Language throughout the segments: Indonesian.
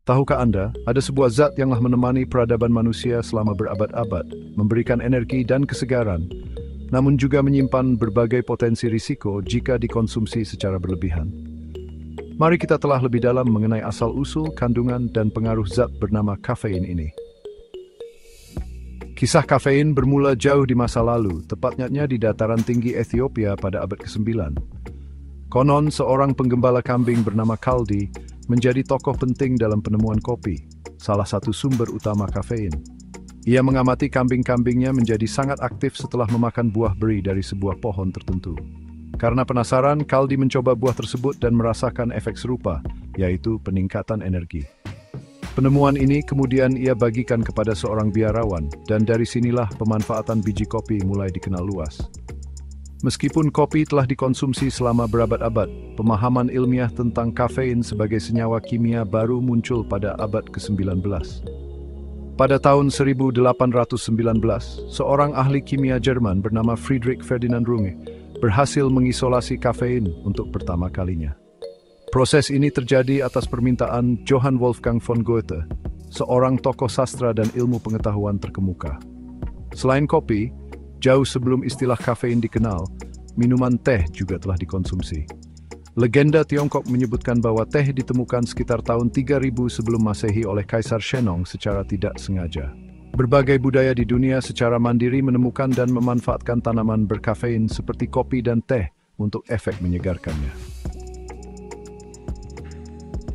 Tahukah Anda, ada sebuah zat yang telah menemani peradaban manusia selama berabad-abad, memberikan energi dan kesegaran, namun juga menyimpan berbagai potensi risiko jika dikonsumsi secara berlebihan. Mari kita telah lebih dalam mengenai asal-usul, kandungan, dan pengaruh zat bernama kafein ini. Kisah kafein bermula jauh di masa lalu, tepatnya di dataran tinggi Ethiopia pada abad ke-9. Konon, seorang penggembala kambing bernama Kaldi menjadi tokoh penting dalam penemuan kopi, salah satu sumber utama kafein. Ia mengamati kambing-kambingnya menjadi sangat aktif setelah memakan buah beri dari sebuah pohon tertentu. Karena penasaran, Kaldi mencoba buah tersebut dan merasakan efek serupa, yaitu peningkatan energi. Penemuan ini kemudian ia bagikan kepada seorang biarawan, dan dari sinilah pemanfaatan biji kopi mulai dikenal luas. Meskipun kopi telah dikonsumsi selama berabad-abad, pemahaman ilmiah tentang kafein sebagai senyawa kimia baru muncul pada abad ke-19. Pada tahun 1819, seorang ahli kimia Jerman bernama Friedrich Ferdinand Runge berhasil mengisolasi kafein untuk pertama kalinya. Proses ini terjadi atas permintaan Johann Wolfgang von Goethe, seorang tokoh sastra dan ilmu pengetahuan terkemuka. Selain kopi, jauh sebelum istilah kafein dikenal, minuman teh juga telah dikonsumsi. Legenda Tiongkok menyebutkan bahwa teh ditemukan sekitar tahun 3000 sebelum Masehi oleh Kaisar Shennong secara tidak sengaja. Berbagai budaya di dunia secara mandiri menemukan dan memanfaatkan tanaman berkafein seperti kopi dan teh untuk efek menyegarkannya.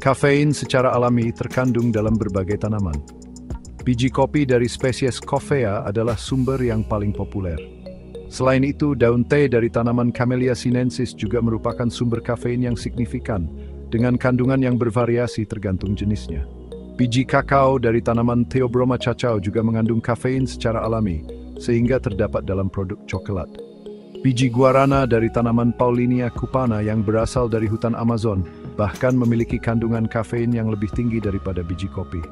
Kafein secara alami terkandung dalam berbagai tanaman. Biji kopi dari spesies Coffea adalah sumber yang paling populer. Selain itu, daun teh dari tanaman Camellia sinensis juga merupakan sumber kafein yang signifikan, dengan kandungan yang bervariasi tergantung jenisnya. Biji kakao dari tanaman Theobroma cacao juga mengandung kafein secara alami, sehingga terdapat dalam produk coklat. Biji guarana dari tanaman Paulinia cupana yang berasal dari hutan Amazon, bahkan memiliki kandungan kafein yang lebih tinggi daripada biji kopi.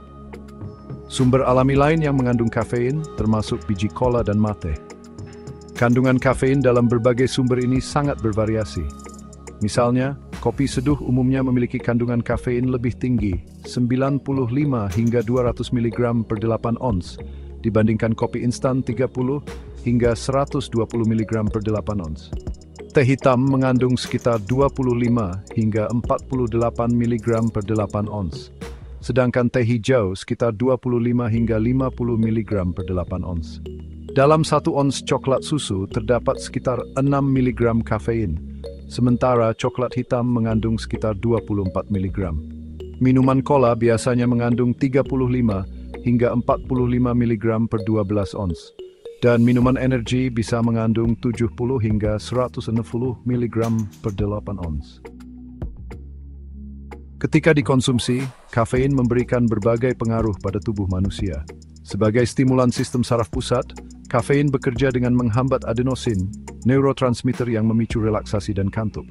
Sumber alami lain yang mengandung kafein termasuk biji kola dan mate. Kandungan kafein dalam berbagai sumber ini sangat bervariasi. Misalnya, kopi seduh umumnya memiliki kandungan kafein lebih tinggi, 95 hingga 200 mg per 8 ons, dibandingkan kopi instan 30 hingga 120 mg per 8 ons. Teh hitam mengandung sekitar 25 hingga 48 mg per 8 ons. Sedangkan teh hijau sekitar 25 hingga 50 mg per 8 ons. Dalam 1 ons coklat susu terdapat sekitar 6 mg kafein, sementara coklat hitam mengandung sekitar 24 mg. Minuman cola biasanya mengandung 35 hingga 45 mg per 12 ons, dan minuman energi bisa mengandung 70 hingga 160 mg per 8 ons. Ketika dikonsumsi, kafein memberikan berbagai pengaruh pada tubuh manusia. Sebagai stimulan sistem saraf pusat, kafein bekerja dengan menghambat adenosin, neurotransmitter yang memicu relaksasi dan kantuk.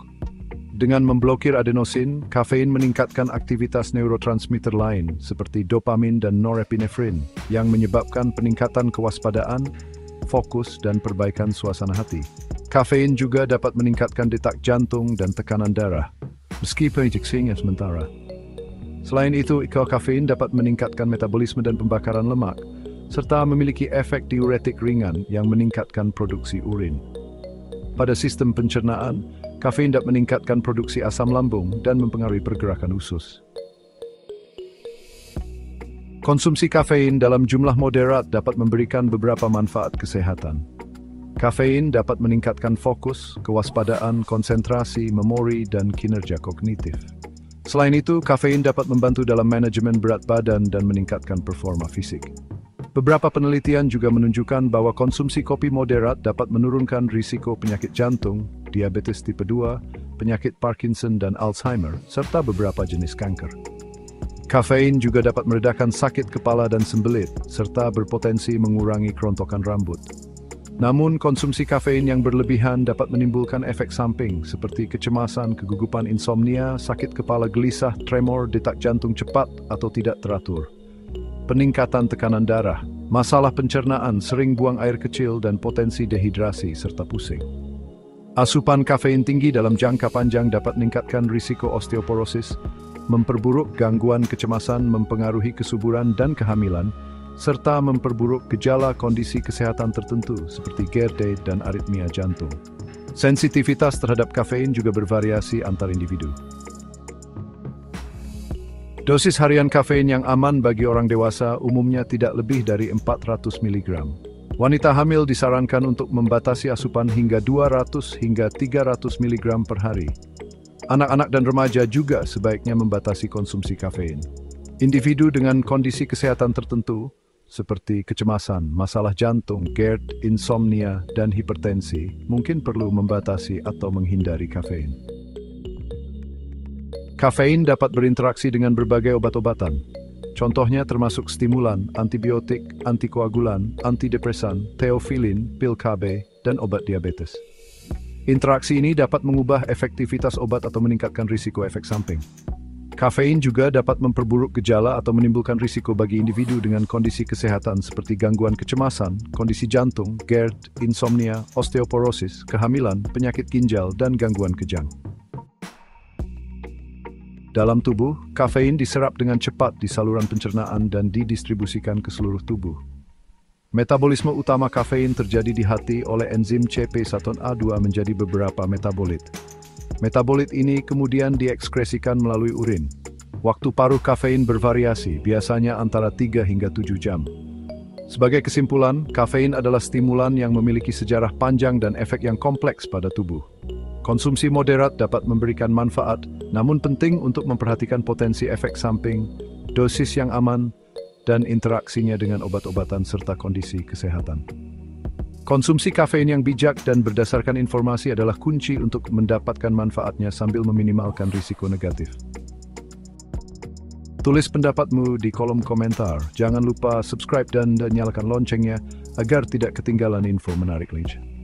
Dengan memblokir adenosin, kafein meningkatkan aktivitas neurotransmitter lain seperti dopamin dan norepinefrin yang menyebabkan peningkatan kewaspadaan, fokus, dan perbaikan suasana hati. Kafein juga dapat meningkatkan detak jantung dan tekanan darah, meskipun injeksinya sementara. Selain itu, kafein dapat meningkatkan metabolisme dan pembakaran lemak, serta memiliki efek diuretik ringan yang meningkatkan produksi urin. Pada sistem pencernaan, kafein dapat meningkatkan produksi asam lambung dan mempengaruhi pergerakan usus. Konsumsi kafein dalam jumlah moderat dapat memberikan beberapa manfaat kesehatan. Kafein dapat meningkatkan fokus, kewaspadaan, konsentrasi, memori, dan kinerja kognitif. Selain itu, kafein dapat membantu dalam manajemen berat badan dan meningkatkan performa fisik. Beberapa penelitian juga menunjukkan bahwa konsumsi kopi moderat dapat menurunkan risiko penyakit jantung, diabetes tipe 2, penyakit Parkinson dan Alzheimer, serta beberapa jenis kanker. Kafein juga dapat meredakan sakit kepala dan sembelit, serta berpotensi mengurangi kerontokan rambut. Namun, konsumsi kafein yang berlebihan dapat menimbulkan efek samping seperti kecemasan, kegugupan, insomnia, sakit kepala gelisah, tremor, detak jantung cepat atau tidak teratur, peningkatan tekanan darah, masalah pencernaan, sering buang air kecil, dan potensi dehidrasi serta pusing. Asupan kafein tinggi dalam jangka panjang dapat meningkatkan risiko osteoporosis, memperburuk gangguan kecemasan, mempengaruhi kesuburan dan kehamilan, serta memperburuk gejala kondisi kesehatan tertentu seperti GERD dan aritmia jantung. Sensitivitas terhadap kafein juga bervariasi antar individu. Dosis harian kafein yang aman bagi orang dewasa umumnya tidak lebih dari 400 mg. Wanita hamil disarankan untuk membatasi asupan hingga 200 hingga 300 mg per hari. Anak-anak dan remaja juga sebaiknya membatasi konsumsi kafein. Individu dengan kondisi kesehatan tertentu, seperti kecemasan, masalah jantung, GERD, insomnia, dan hipertensi, mungkin perlu membatasi atau menghindari kafein. Kafein dapat berinteraksi dengan berbagai obat-obatan. Contohnya termasuk stimulan, antibiotik, antikoagulan, antidepresan, teofilin, pil KB, dan obat diabetes. Interaksi ini dapat mengubah efektivitas obat atau meningkatkan risiko efek samping. Kafein juga dapat memperburuk gejala atau menimbulkan risiko bagi individu dengan kondisi kesehatan seperti gangguan kecemasan, kondisi jantung, GERD, insomnia, osteoporosis, kehamilan, penyakit ginjal, dan gangguan kejang. Dalam tubuh, kafein diserap dengan cepat di saluran pencernaan dan didistribusikan ke seluruh tubuh. Metabolisme utama kafein terjadi di hati oleh enzim CP1A2 menjadi beberapa metabolit. Metabolit ini kemudian diekskresikan melalui urin. Waktu paruh kafein bervariasi, biasanya antara 3 hingga 7 jam. Sebagai kesimpulan, kafein adalah stimulan yang memiliki sejarah panjang dan efek yang kompleks pada tubuh. Konsumsi moderat dapat memberikan manfaat, namun penting untuk memperhatikan potensi efek samping, dosis yang aman, dan interaksinya dengan obat-obatan serta kondisi kesehatan. Konsumsi kafein yang bijak dan berdasarkan informasi adalah kunci untuk mendapatkan manfaatnya sambil meminimalkan risiko negatif. Tulis pendapatmu di kolom komentar. Jangan lupa subscribe dan nyalakan loncengnya agar tidak ketinggalan info menarik lainnya.